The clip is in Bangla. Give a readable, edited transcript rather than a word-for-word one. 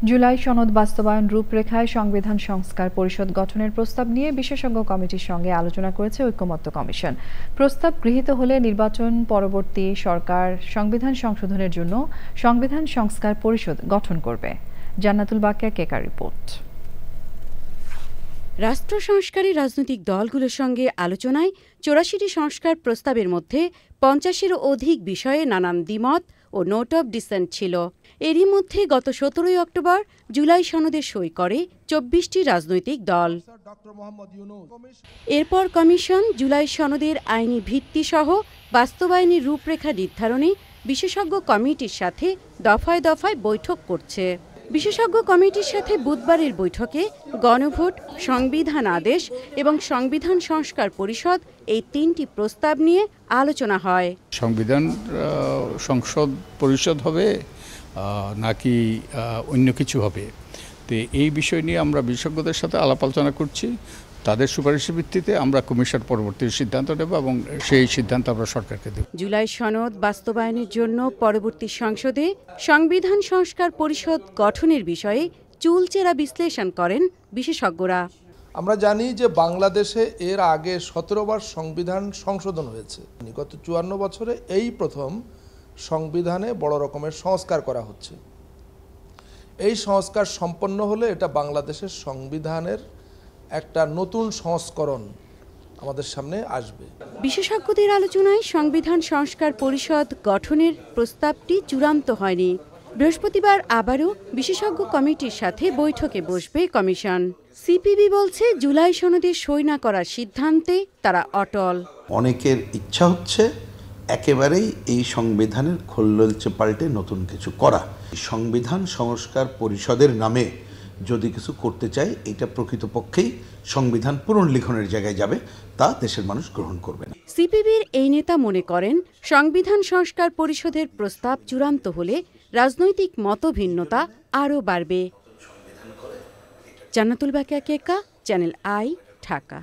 জুলাই সনদ বাস্তবায়ন রূপরেখায় সংবিধান সংস্কার পরিষদ গঠনের প্রস্তাব নিয়ে বিশেষজ্ঞ কমিটির সঙ্গে আলোচনা করেছে ঐকমত্য কমিশন। প্রস্তাব গৃহীত হলে নির্বাচন পরবর্তী সরকার সংবিধান সংশোধনের জন্য সংবিধান সংস্কার পরিষদ গঠন করবে। জান্নাতুল বাকিয়া কেকার রিপোর্ট। রাষ্ট্র সংস্কারী রাজনৈতিক দলগুলোর সঙ্গে আলোচনায় ৮৪টি সংস্কার প্রস্তাবের মধ্যে ৫০-এরও অধিক বিষয়ে নানান দ্বিমত ও নোট অব ডিসেন্ট ছিল। এরই মধ্যে গত ১৭ অক্টোবর জুলাই সনদে সই করে ২৪টি রাজনৈতিক দল। এরপর কমিশন জুলাই সনদের আইনি ভিত্তিসহ বাস্তবায়নের রূপরেখা নির্ধারণে বিশেষজ্ঞ কমিটির সাথে দফায় দফায় বৈঠক করছে। বিশেষজ্ঞ কমিটির সাথে বুধবারের বৈঠকে গণভোট, সংবিধান আদেশ এবং সংবিধান সংস্কার পরিষদ এই ৩টি প্রস্তাব নিয়ে আলোচনা হয়। সংবিধান সংসদ পরিষদ হবে নাকি অন্য কিছু হবে, তো এই বিষয় নিয়ে আমরা বিশেষজ্ঞদের সাথে আলাপ আলোচনা করছি। তাদের সুপারিশের ভিত্তিতে আমরা কমিশন পরবর্তী সিদ্ধান্ত নেব এবং সেই সিদ্ধান্ত আমরা সরকারকে দেব। জুলাই সনদ বাস্তবায়নের জন্য পরবর্তী সংসদে সংবিধান সংস্কার পরিষদ গঠনের বিষয়ে চুলচেরা বিশ্লেষণ করেন বিশেষজ্ঞরা। আমরা জানি যে বাংলাদেশে এর আগে ১৭ বার সংবিধান সংশোধন হয়েছে। গত ৫৪ বছরে এই প্রথম সংবিধানে বড় রকমের সংস্কার করা হচ্ছে। এই সংস্কার সম্পন্ন হলে এটা বাংলাদেশের সংবিধানের একটা নতুন সংস্করণ আমাদের সামনে আসবে। বিশেষজ্ঞদের আলোচনায় সংবিধান সংস্কার পরিষদ গঠনের প্রস্তাবটি চূড়ান্ত হয়নি। বৃহস্পতিবার আবারও বিশেষজ্ঞ কমিটির সাথে বৈঠকে বসবে কমিশন। সিপিবি বলছে জুলাই সনদে সই না করার সিদ্ধান্তে তারা অটল। অনেকের ইচ্ছা হচ্ছে একেবারেই এই সংবিধানের খোললচে পাল্টে নতুন কিছু করা। সংবিধান সংস্কার পরিষদের নামে যদি কিছু করতে চাই, এটা প্রকৃতপক্ষেই সংবিধান পুনর্লিখনের জায়গায় যাবে, তা দেশের মানুষ গ্রহণ করবে না। সিপিবির এই নেতা মনে করেন সংবিধান সংস্কার পরিষদের প্রস্তাব চূড়ান্ত হলে রাজনৈতিক মতভিন্নতা আরও বাড়বে। জান্নাতুল বাকিয়া কেকা, চ্যানেল আই, ঢাকা।